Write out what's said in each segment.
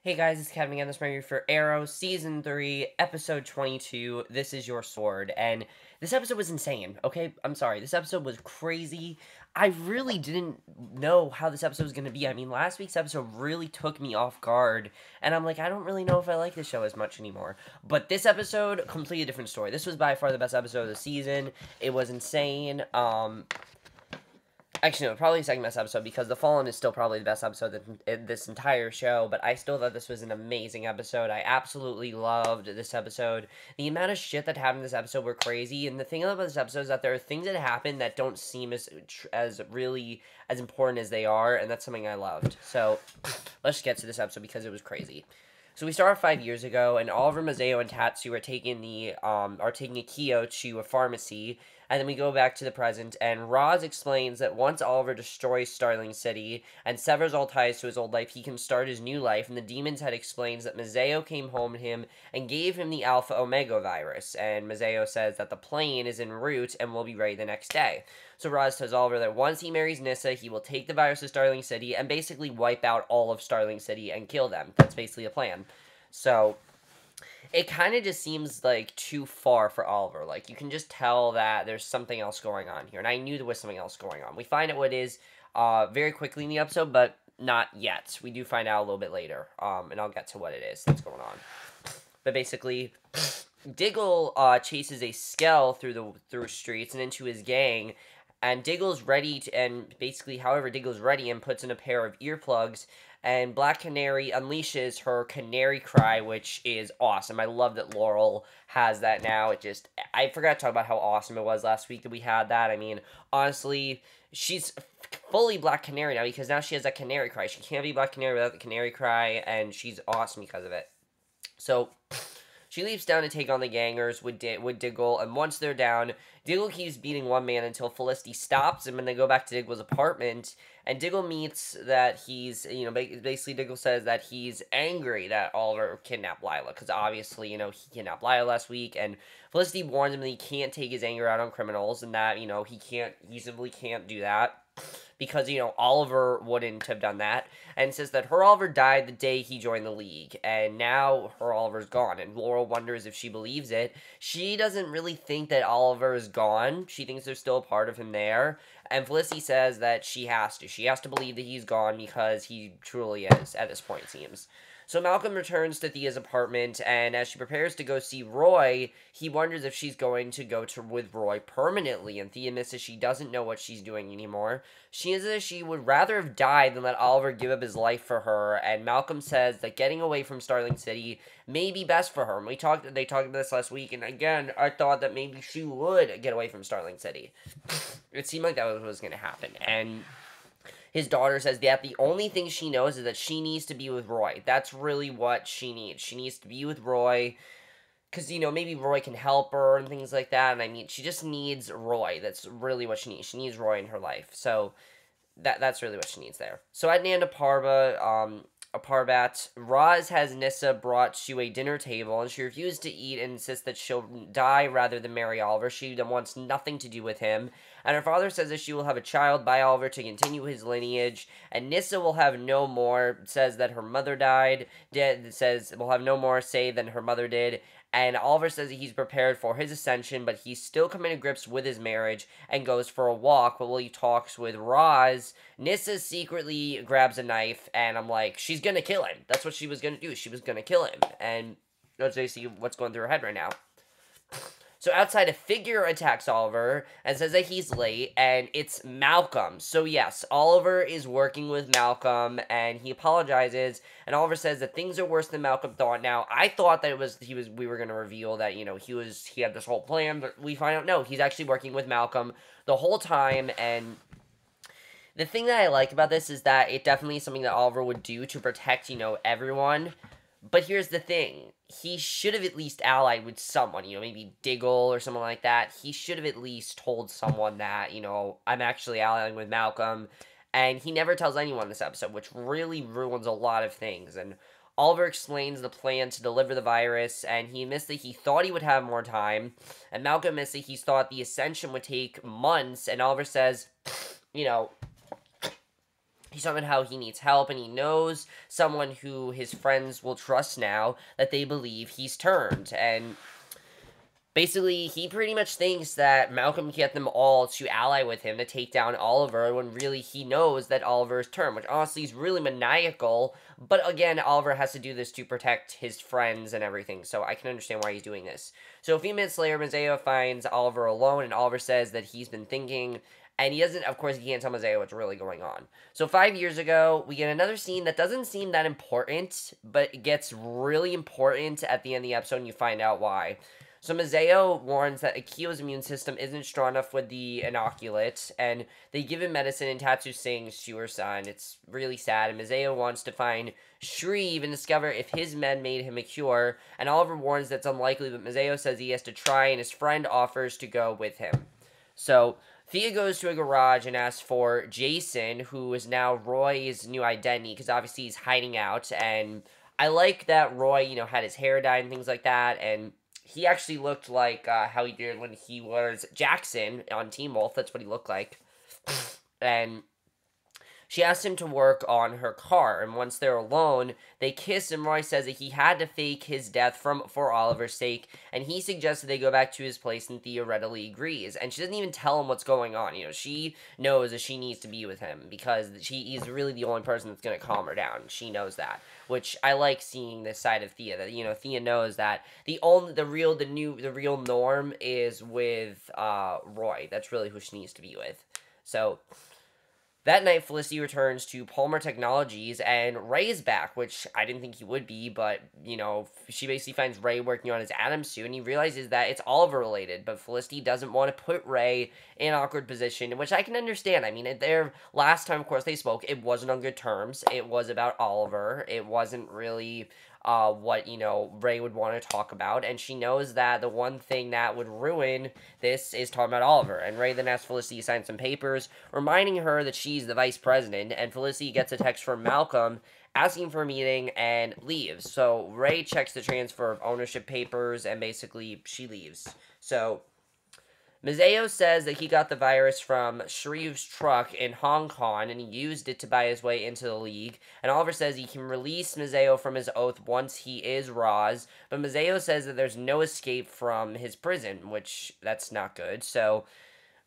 Hey guys, it's Kevin again. This is my review for Arrow, Season 3, Episode 22, This Is Your Sword. And this episode was insane, okay? I'm sorry, this episode was crazy. I really didn't know how this episode was going to be. I mean, last week's episode really took me off guard. And I'm like, I don't really know if I like this show as much anymore. But this episode, completely different story. This was by far the best episode of the season. It was insane. Actually, no, probably the second best episode because The Fallen is still probably the best episode in this entire show, but I still thought this was an amazing episode. I absolutely loved this episode. The amount of shit that happened in this episode were crazy, and the thing about this episode is that there are things that happen that don't seem as really as important as they are, and that's something I loved. So, let's get to this episode because it was crazy. So we start 5 years ago, and Oliver, Mazeo, and Tatsu are taking Akio to a pharmacy, and then we go back to the present, and Roz explains that once Oliver destroys Starling City and severs all ties to his old life, he can start his new life, and the Demon's Head explains that Mazeo came home to him and gave him the Alpha Omega virus, and Mazeo says that the plane is en route and will be ready the next day. So Roz tells Oliver that once he marries Nyssa, he will take the virus to Starling City and basically wipe out all of Starling City and kill them. That's basically the plan. So it kind of just seems like too far for Oliver. Like, you can just tell that there's something else going on here. And I knew there was something else going on. We find out what it is very quickly in the episode, but not yet. We do find out a little bit later. And I'll get to what it is that's going on. But basically, Diggle chases a Skell through streets and into his gang. And Diggle's ready to, and basically, however, Diggle's ready and puts in a pair of earplugs. And Black Canary unleashes her canary cry, which is awesome. I love that Laurel has that now. I forgot to talk about how awesome it was last week that we had that. I mean, honestly, she's fully Black Canary now because now she has that canary cry. She can't be Black Canary without the canary cry, and she's awesome because of it. So she leaps down to take on the gangers with Diggle, and once they're down, Diggle keeps beating one man until Felicity stops him, and they go back to Diggle's apartment, and Diggle meets that he's, basically Diggle says that he's angry that Oliver kidnapped Lila, because obviously, he kidnapped Lila last week, and Felicity warns him that he can't take his anger out on criminals, and that, he simply can't do that. Because, Oliver wouldn't have done that. And says that her Oliver died the day he joined the League. And now her Oliver's gone. And Laurel wonders if she believes it. She doesn't really think that Oliver is gone. She thinks there's still a part of him there. And Felicity says that she has to. She has to believe that he's gone because he truly is, at this point, it seems. So Malcolm returns to Thea's apartment, and as she prepares to go see Roy, he wonders if she's going to go with Roy permanently, and Thea misses she doesn't know what she's doing anymore. She says that she would rather have died than let Oliver give up his life for her, and Malcolm says that getting away from Starling City may be best for her. And they talked about this last week, and again, I thought that maybe she would get away from Starling City. It seemed like that was what was going to happen, and his daughter says that the only thing she knows is that she needs to be with Roy. That's really what she needs. She needs to be with Roy because, maybe Roy can help her and things like that. And I mean, she just needs Roy. That's really what she needs. She needs Roy in her life. So that's really what she needs there. So at Nanda Parbat, Roz has Nyssa brought to a dinner table, and she refuses to eat and insists that she'll die rather than marry Oliver. She wants nothing to do with him. And her father says that she will have a child by Oliver to continue his lineage, and Nyssa will have no more, says that her mother died, says will have no more say than her mother did, and Oliver says that he's prepared for his ascension, but he's still coming to grips with his marriage and goes for a walk. But while he talks with Roz, Nyssa secretly grabs a knife, and I'm like, she's gonna kill him. That's what she was gonna do. She was gonna kill him. And that's basically what's going through her head right now. So outside, a figure attacks Oliver and says that he's late, and it's Malcolm. So yes, Oliver is working with Malcolm, and he apologizes, and Oliver says that things are worse than Malcolm thought. Now, I thought that we were going to reveal that, he had this whole plan, but we find out, no, he's actually working with Malcolm the whole time, and the thing that I like about this is that it definitely is something that Oliver would do to protect, everyone. But here's the thing. He should have at least allied with someone, maybe Diggle or someone like that. He should have at least told someone that, I'm actually allying with Malcolm. And he never tells anyone this episode, which really ruins a lot of things. And Oliver explains the plan to deliver the virus, and he admits that he thought he would have more time. And Malcolm admits that he thought the ascension would take months, and Oliver says, He's talking about how he needs help, and he knows someone who his friends will trust now that they believe he's turned. And basically, he pretty much thinks that Malcolm can get them all to ally with him to take down Oliver, when really he knows that Oliver is turned, which honestly is really maniacal. But again, Oliver has to do this to protect his friends and everything, so I can understand why he's doing this. So a few minutes later, Mazeo finds Oliver alone, and Oliver says that he's been thinking, and he doesn't, of course, he can't tell Mazeo what's really going on. So 5 years ago, we get another scene that doesn't seem that important, but it gets really important at the end of the episode, and you find out why. So Mazeo warns that Akio's immune system isn't strong enough with the inoculate, and they give him medicine, and Tatsu sings to her son. It's really sad, and Mazeo wants to find Shreve and discover if his men made him a cure, and Oliver warns that's unlikely, but Mazeo says he has to try, and his friend offers to go with him. So Thea goes to a garage and asks for Jason, who is now Roy's new identity, because obviously he's hiding out, and I like that Roy, had his hair dyed and things like that, and he actually looked like how he did when he was Jackson on Teen Wolf. That's what he looked like. And she asked him to work on her car, and once they're alone, they kiss, and Roy says that he had to fake his death for Oliver's sake, and he suggests that they go back to his place, and Thea readily agrees, and she doesn't even tell him what's going on. She knows that she needs to be with him, because he's really the only person that's going to calm her down. She knows that, which I like seeing this side of Thea, that, Thea knows that the real norm is with Roy. That's really who she needs to be with. So that night, Felicity returns to Palmer Technologies, and Ray is back, which I didn't think he would be, but, she basically finds Ray working on his atom suit, and he realizes that it's Oliver-related, but Felicity doesn't want to put Ray in an awkward position, which I can understand. I mean, last time, of course, they spoke, it wasn't on good terms. It was about Oliver. It wasn't really what, Ray would want to talk about, and she knows that the one thing that would ruin this is talking about Oliver, and Ray then asks Felicity to sign some papers, reminding her that she's the vice president, and Felicity gets a text from Malcolm asking for a meeting and leaves. So Ray checks the transfer of ownership papers, and basically she leaves. So Mazeo says that he got the virus from Shreve's truck in Hong Kong, and he used it to buy his way into the League. And Oliver says he can release Mazeo from his oath once he is Roz, but Mazeo says that there's no escape from his prison, which, that's not good. So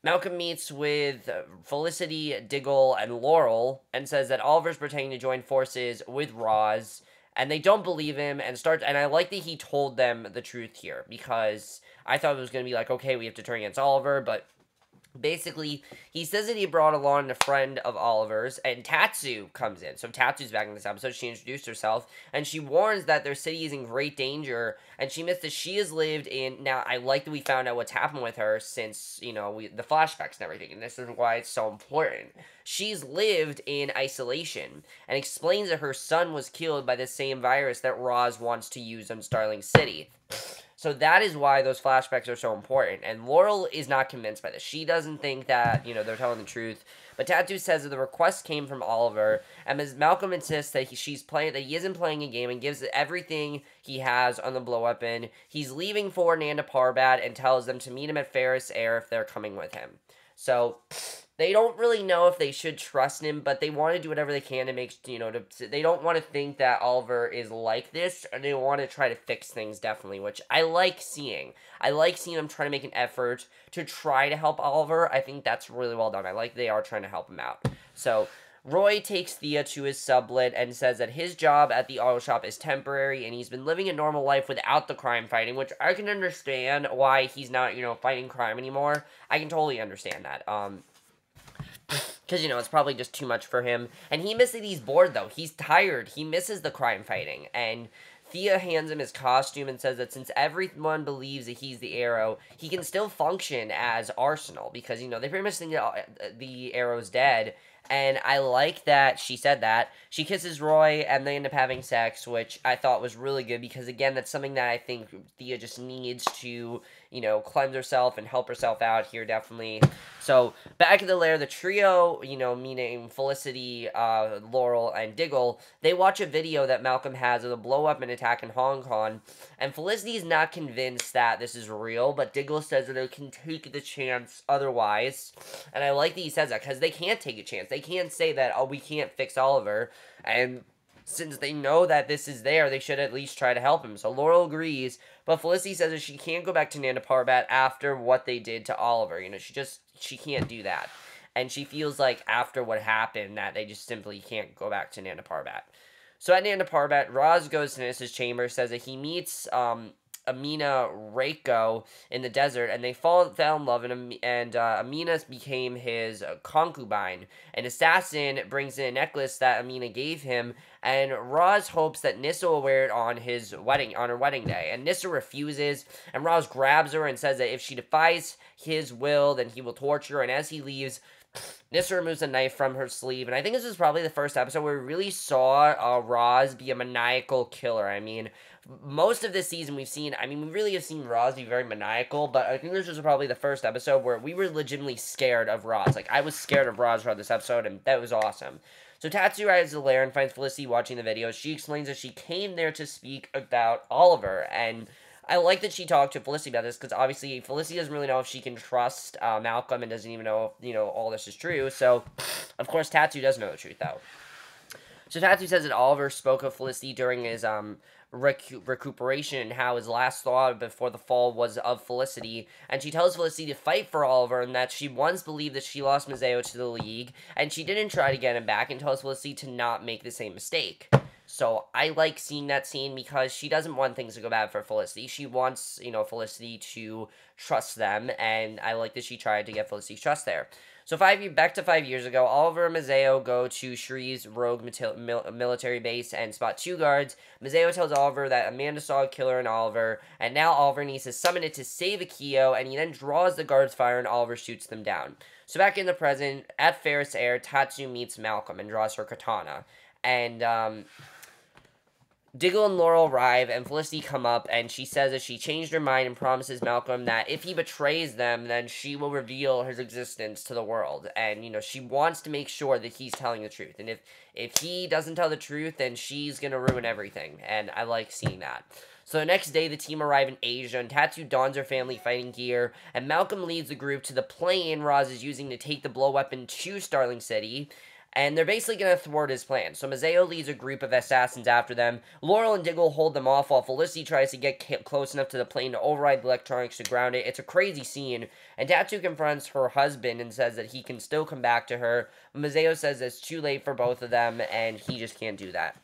Malcolm meets with Felicity, Diggle, and Laurel, and says that Oliver's pretending to join forces with Roz, and they don't believe him, and I like that he told them the truth here, because I thought it was going to be like, okay, we have to turn against Oliver, but basically, he says that he brought along a friend of Oliver's, and Tatsu comes in. So Tatsu's back in this episode. She introduced herself, and she warns that their city is in great danger, and she admits that she has lived in... Now, I like that we found out what's happened with her since, the flashbacks and everything, and this is why it's so important. She's lived in isolation, and explains that her son was killed by the same virus that Roz wants to use on Starling City. So that is why those flashbacks are so important. And Laurel is not convinced by this. She doesn't think that, they're telling the truth. But Tattoo says that the request came from Oliver. And as Malcolm insists that he isn't playing a game, and gives everything he has on the blow weapon. He's leaving for Nanda Parbat and tells them to meet him at Ferris Air if they're coming with him. So they don't really know if they should trust him, but they want to do whatever they can to make, they don't want to think that Oliver is like this, and they want to try to fix things, definitely, which I like seeing. I like seeing them try to make an effort to try to help Oliver. I think that's really well done. I like they are trying to help him out. So Roy takes Thea to his sublet and says that his job at the auto shop is temporary, and he's been living a normal life without the crime fighting, which I can understand why he's not, fighting crime anymore. I can totally understand that. Because, it's probably just too much for him. And he misses, he's bored, though. He's tired. He misses the crime fighting. And Thea hands him his costume and says that since everyone believes that he's the Arrow, he can still function as Arsenal. Because, they pretty much think that the Arrow's dead. And I like that she said that. She kisses Roy, and they end up having sex, which I thought was really good, because, again, that's something that I think Thea just needs to, cleanse herself and help herself out here, definitely. So, back in the lair, the trio, meaning Felicity, Laurel, and Diggle, they watch a video that Malcolm has of the blow-up and attack in Hong Kong, and Felicity's not convinced that this is real, but Diggle says that it can take the chance otherwise, and I like that he says that, because they can't take a chance. They can't say that, oh, we can't fix Oliver, and since they know that this is there, they should at least try to help him. So Laurel agrees, but Felicity says that she can't go back to Nanda Parbat after what they did to Oliver. She can't do that. And she feels like after what happened that they just simply can't go back to Nanda Parbat. So at Nanda Parbat, Roz goes to Nissa's chamber, says that he meets Amina Reiko in the desert, and they fell in love, and Amina became his concubine. An assassin brings in a necklace that Amina gave him, and Roz hopes that Nissa will wear it on her wedding day. And Nissa refuses, and Roz grabs her and says that if she defies his will, then he will torture her. And as he leaves, Nissa removes a knife from her sleeve, and I think this is probably the first episode where we really saw Roz be a maniacal killer. I mean, most of this season we really have seen Roz be very maniacal, but I think this was probably the first episode where we were legitimately scared of Roz. Like, I was scared of Roz throughout this episode, and that was awesome. So Tatsu arrives at the lair and finds Felicity watching the video. She explains that she came there to speak about Oliver, and I like that she talked to Felicity about this, because obviously Felicity doesn't really know if she can trust Malcolm, and doesn't even know if, all this is true. So, of course, Tatsu does know the truth, though. So Tatsu says that Oliver spoke of Felicity during his recuperation, and how his last thought before the fall was of Felicity, and she tells Felicity to fight for Oliver, and that she once believed that she lost Mazeo to the League, and she didn't try to get him back, and tells Felicity to not make the same mistake. So I like seeing that scene, because she doesn't want things to go bad for Felicity. She wants, Felicity to trust them, and I like that she tried to get Felicity's trust there. So back to 5 years ago, Oliver and Mazeo go to Shree's rogue military base and spot 2 guards. Mazeo tells Oliver that Amanda saw a killer in Oliver, and now Oliver needs to summon it to save Akio, and he then draws the guards' fire, and Oliver shoots them down. So back in the present, at Ferris Air, Tatsu meets Malcolm and draws her katana. And, Diggle and Laurel arrive, and Felicity come up, and she says that she changed her mind and promises Malcolm that if he betrays them, then she will reveal his existence to the world. And, she wants to make sure that he's telling the truth. And if he doesn't tell the truth, then she's gonna ruin everything. And I like seeing that. So the next day, the team arrive in Asia, and Tatsu dons her family fighting gear, and Malcolm leads the group to the plane Roz is using to take the blow weapon to Starling City. And they're basically going to thwart his plan. So Mazeo leads a group of assassins after them. Laurel and Diggle hold them off while Felicity tries to get close enough to the plane to override the electronics to ground it. It's a crazy scene. And Tatsu confronts her husband and says that he can still come back to her. Mazeo says it's too late for both of them, and he just can't do that.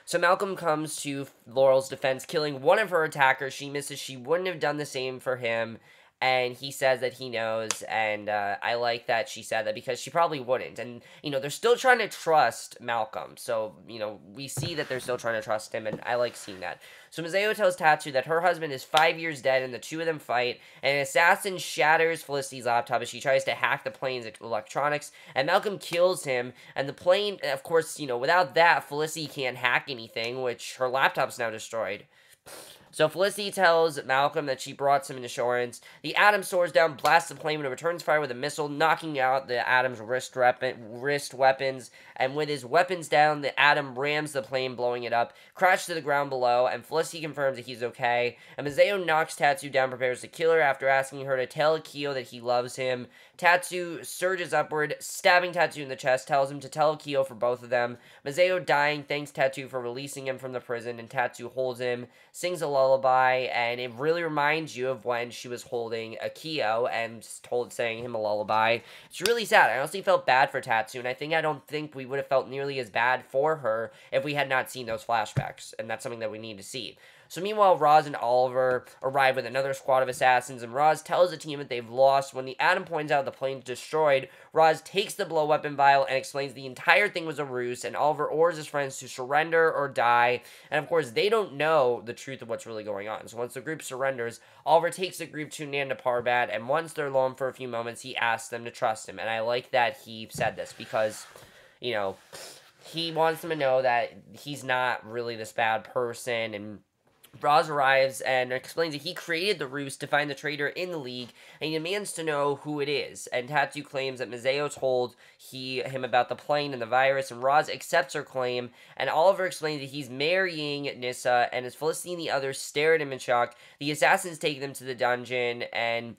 So Malcolm comes to Laurel's defense, killing one of her attackers. She misses. She wouldn't have done the same for him. And he says that he knows, and I like that she said that, because she probably wouldn't. And, they're still trying to trust Malcolm. So, we see that they're still trying to trust him, and I like seeing that. So Mazeo tells Tatsu that her husband is 5 years dead, and the two of them fight. And an assassin shatters Felicity's laptop as she tries to hack the plane's electronics. And Malcolm kills him, and the plane, of course, without that, Felicity can't hack anything, which her laptop's now destroyed. So Felicity tells Malcolm that she brought some insurance. The Atom soars down, blasts the plane, and returns fire with a missile, knocking out the Atom's wrist weapons. And with his weapons down, the Atom rams the plane, blowing it up, crashes to the ground below, and Felicity confirms that he's okay. And Mazeo knocks Tatsu down, prepares to kill her after asking her to tell Akio that he loves him. Tatsu surges upward, stabbing Tatsu in the chest, tells him to tell Akio for both of them. Mazeo, dying, thanks Tatsu for releasing him from the prison, and Tatsu holds him, sings a lullaby, and it really reminds you of when she was holding Akio and saying him a lullaby. It's really sad. I honestly felt bad for Tatsu, and I don't think we would have felt nearly as bad for her if we had not seen those flashbacks, and that's something that we need to see. So meanwhile, Roz and Oliver arrive with another squad of assassins, and Roz tells the team that they've lost. When the Atom points out the plane's destroyed, Roz takes the blow weapon vial and explains the entire thing was a ruse, and Oliver orders his friends to surrender or die. And of course, they don't know the truth of what's really going on. So once the group surrenders, Oliver takes the group to Nanda Parbat, and once they're alone for a few moments, he asks them to trust him. And I like that he said this, because, he wants them to know that he's not really this bad person, and Roz arrives and explains that he created the ruse to find the traitor in the League, and he demands to know who it is. And Tatsu claims that Mazeo told him about the plane and the virus, and Roz accepts her claim, and Oliver explains that he's marrying Nyssa, and as Felicity and the others stare at him in shock, the assassins take them to the dungeon, and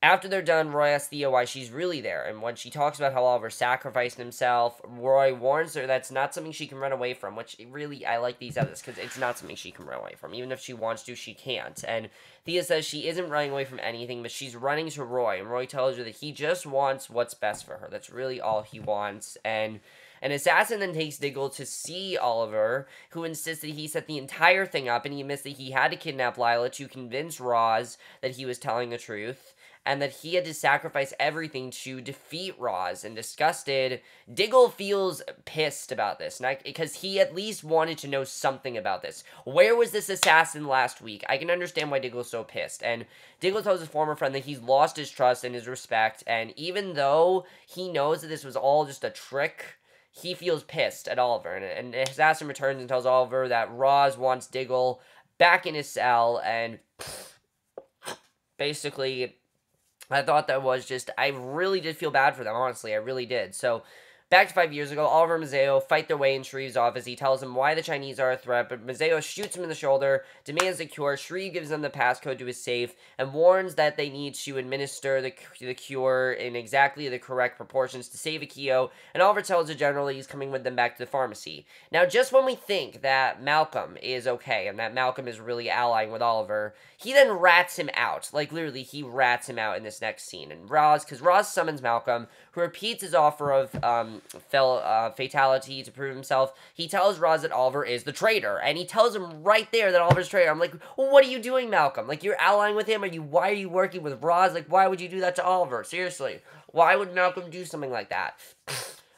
after they're done, Roy asks Thea why she's really there, and when she talks about how Oliver sacrificed himself, Roy warns her that's not something she can run away from, which really, I like these edits, because it's not something she can run away from. Even if she wants to, she can't. And Thea says she isn't running away from anything, but she's running to Roy, and Roy tells her that he just wants what's best for her. That's really all he wants, and an assassin then takes Diggle to see Oliver, who insists that he set the entire thing up, and he admits that he had to kidnap Lila to convince Roz that he was telling the truth, and that he had to sacrifice everything to defeat Roz. And disgusted, Diggle feels pissed about this, because he at least wanted to know something about this. Where was this assassin last week? I can understand why Diggle's so pissed. And Diggle tells his former friend that he's lost his trust and his respect, and even though he knows that this was all just a trick, he feels pissed at Oliver. And the assassin returns and tells Oliver that Roz wants Diggle back in his cell, and basically, I thought that was just, I really did feel bad for them, honestly, I really did. So, back to 5 years ago, Oliver and Mazeo fight their way in Shreve's office. He tells him why the Chinese are a threat, but Mazeo shoots him in the shoulder, demands the cure. Shreve gives them the passcode to his safe, and warns that they need to administer the cure in exactly the correct proportions to save Akio, and Oliver tells the general that he's coming with them back to the pharmacy. Now, just when we think that Malcolm is okay, and that Malcolm is really allying with Oliver, he then rats him out. Like, literally, he rats him out in this next scene. And because Roz summons Malcolm, who repeats his offer of fatality to prove himself, he tells Roz that Oliver is the traitor, and he tells him right there that Oliver's traitor. I'm like, well, what are you doing, Malcolm? Like, you're allying with him? Why are you working with Roz? Like, why would you do that to Oliver? Seriously, why would Malcolm do something like that?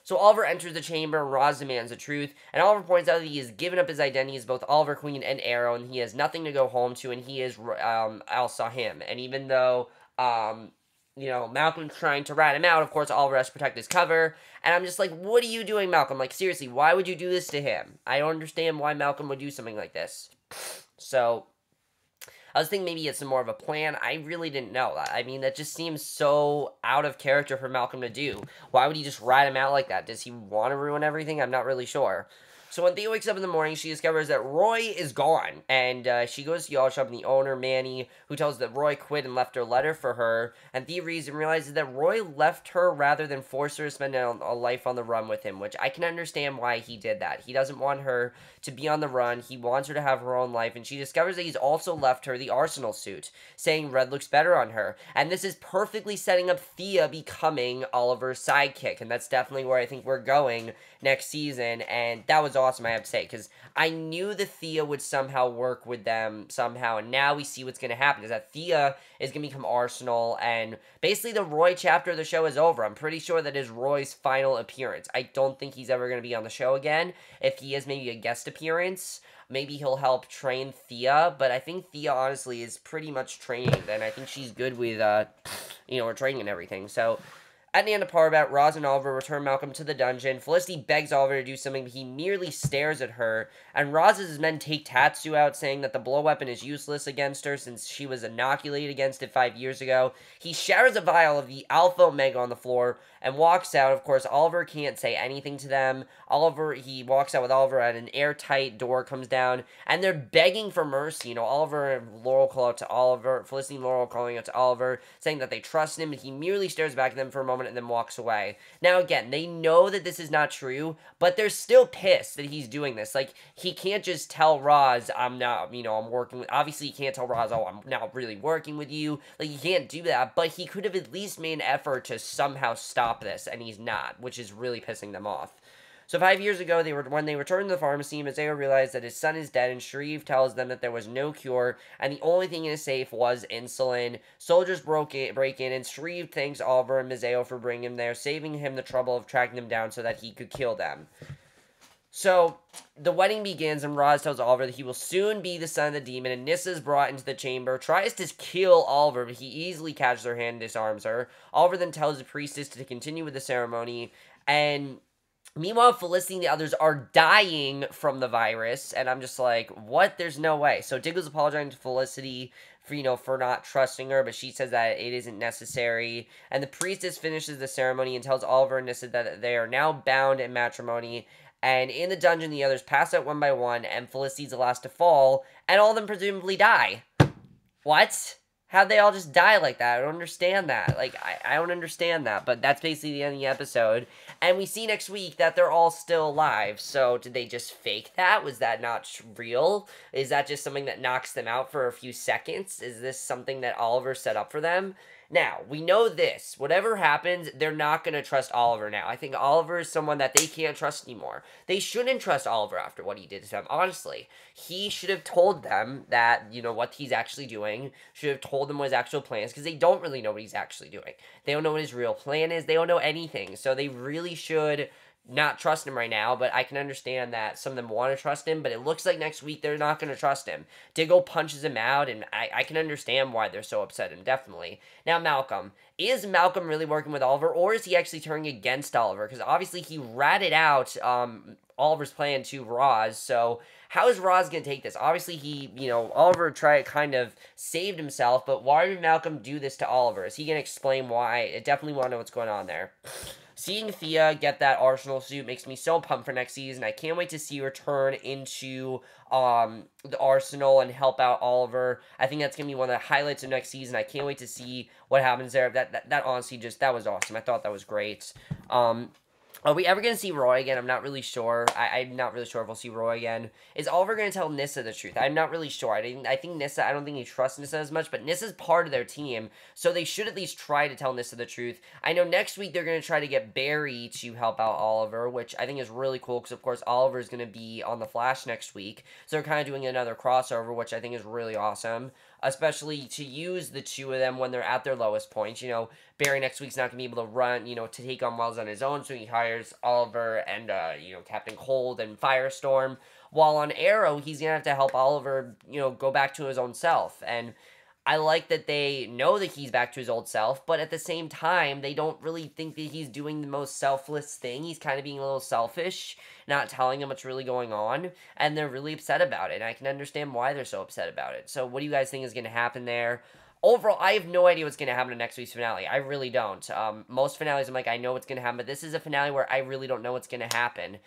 So Oliver enters the chamber, and Roz demands the truth, and Oliver points out that he has given up his identity as both Oliver Queen and Arrow, and he has nothing to go home to, and he is Elsa him. And even though Malcolm's trying to rat him out, of course, Oliver has to protect his cover, and I'm just like, what are you doing, Malcolm? Like, seriously, why would you do this to him? I don't understand why Malcolm would do something like this. So, I was thinking maybe it's more of a plan. I really didn't know. I mean, that just seems so out of character for Malcolm to do. Why would he just rat him out like that? Does he want to ruin everything? I'm not really sure. So when Thea wakes up in the morning, she discovers that Roy is gone, and she goes to the auto shop, and the owner, Manny, who tells her that Roy quit and left her a letter for her, and Thea reads and realizes that Roy left her rather than force her to spend a life on the run with him, which I can understand why he did that. He doesn't want her to be on the run, he wants her to have her own life, and she discovers that he's also left her the Arsenal suit, saying red looks better on her, and this is perfectly setting up Thea becoming Oliver's sidekick, and that's definitely where I think we're going next season, and that was awesome, I have to say, because I knew that Thea would somehow work with them somehow, and now we see what's going to happen, is that Thea is going to become Arsenal, and basically the Roy chapter of the show is over. I'm pretty sure that is Roy's final appearance. I don't think he's ever going to be on the show again. If he is maybe a guest appearance, maybe he'll help train Thea, but I think Thea, honestly, is pretty much trained, and I think she's good with, her training and everything, so at the end of Parbat, Roz and Oliver return Malcolm to the dungeon. Felicity begs Oliver to do something, but he merely stares at her, and Roz's men take Tatsu out, saying that the blow weapon is useless against her since she was inoculated against it 5 years ago. He shatters a vial of the Alpha Omega on the floor and walks out. Of course, Oliver can't say anything to them. He walks out with Oliver, and an airtight door comes down, and they're begging for mercy. Oliver and Laurel call out to Oliver, Felicity and Laurel calling out to Oliver, saying that they trust him, and he merely stares back at them for a moment and then walks away. Now, again, they know that this is not true, but they're still pissed that he's doing this. Like, he can't just tell Roz, I'm working with, obviously he can't tell Roz, oh, I'm not really working with you. Like, he can't do that, but he could have at least made an effort to somehow stop this, and he's not, which is really pissing them off. So 5 years ago, when they returned to the pharmacy, Mazeo realized that his son is dead, and Shreve tells them that there was no cure, and the only thing in his safe was insulin. Soldiers break in, and Shreve thanks Oliver and Mazeo for bringing him there, saving him the trouble of tracking them down so that he could kill them. So, the wedding begins, and Roz tells Oliver that he will soon be the son of the demon, and Nyssa is brought into the chamber, tries to kill Oliver, but he easily catches her hand and disarms her. Oliver then tells the priestess to continue with the ceremony, and Meanwhile, Felicity and the others are dying from the virus, and I'm just like, what? There's no way. So Diggle's apologizing to Felicity for, for not trusting her, but she says that it isn't necessary. And the priestess finishes the ceremony and tells Oliver and Nissa that they are now bound in matrimony. And in the dungeon, the others pass out one by one, and Felicity's the last to fall, and all of them presumably die. What? How'd they all just die like that? I don't understand that. Like, I don't understand that. But that's basically the end of the episode. And we see next week that they're all still alive. So, did they just fake that? Was that not real? Is that just something that knocks them out for a few seconds? Is this something that Oliver set up for them? Now, we know this. Whatever happens, they're not going to trust Oliver now. I think Oliver is someone that they can't trust anymore. They shouldn't trust Oliver after what he did to them, honestly. He should have told them that, what he's actually doing. Should have told them what his actual plan is, because they don't really know what he's actually doing. They don't know what his real plan is. They don't know anything. So they really should not trust him right now, but I can understand that some of them want to trust him, but it looks like next week they're not going to trust him. Diggle punches him out, and I can understand why they're so upset, and definitely. Now, Malcolm. Is Malcolm really working with Oliver, or is he actually turning against Oliver? Because obviously he ratted out Oliver's plan to Roz, so how is Roz going to take this? Obviously Oliver kind of saved himself, but why did Malcolm do this to Oliver? Is he going to explain why? I definitely want to know what's going on there. Seeing Thea get that Arsenal suit makes me so pumped for next season. I can't wait to see her turn into the Arsenal and help out Oliver. I think that's going to be one of the highlights of next season. I can't wait to see what happens there. That honestly that was awesome. I thought that was great. Are we ever going to see Roy again? I'm not really sure. I'm not really sure if we'll see Roy again. Is Oliver going to tell Nissa the truth? I'm not really sure. I think Nissa, I don't think he trusts Nissa as much, but Nissa's part of their team, so they should at least try to tell Nissa the truth. I know next week they're going to try to get Barry to help out Oliver, which I think is really cool, because of course Oliver is going to be on The Flash next week, so they're kind of doing another crossover, which I think is really awesome. Especially to use the two of them when they're at their lowest points. Barry next week's not going to be able to run, to take on Wells on his own, so he hires Oliver and, Captain Cold and Firestorm. While on Arrow, he's going to have to help Oliver, go back to his own self. And I like that they know that he's back to his old self, but at the same time, they don't really think that he's doing the most selfless thing. He's kind of being a little selfish, not telling them what's really going on, and they're really upset about it, and I can understand why they're so upset about it. So what do you guys think is going to happen there? Overall, I have no idea what's going to happen in next week's finale. I really don't. Most finales, I'm like, I know what's going to happen, but this is a finale where I really don't know what's going to happen.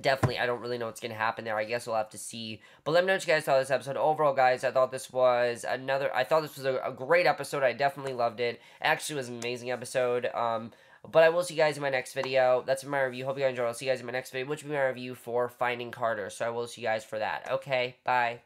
Definitely, I don't really know what's going to happen there. I guess we'll have to see. But let me know what you guys thought of this episode. Overall, guys, I thought this was a great episode. I definitely loved it. It actually was an amazing episode. But I will see you guys in my next video. That's my review. Hope you guys enjoyed. I'll see you guys in my next video, which will be my review for Finding Carter. So I will see you guys for that. Okay, bye.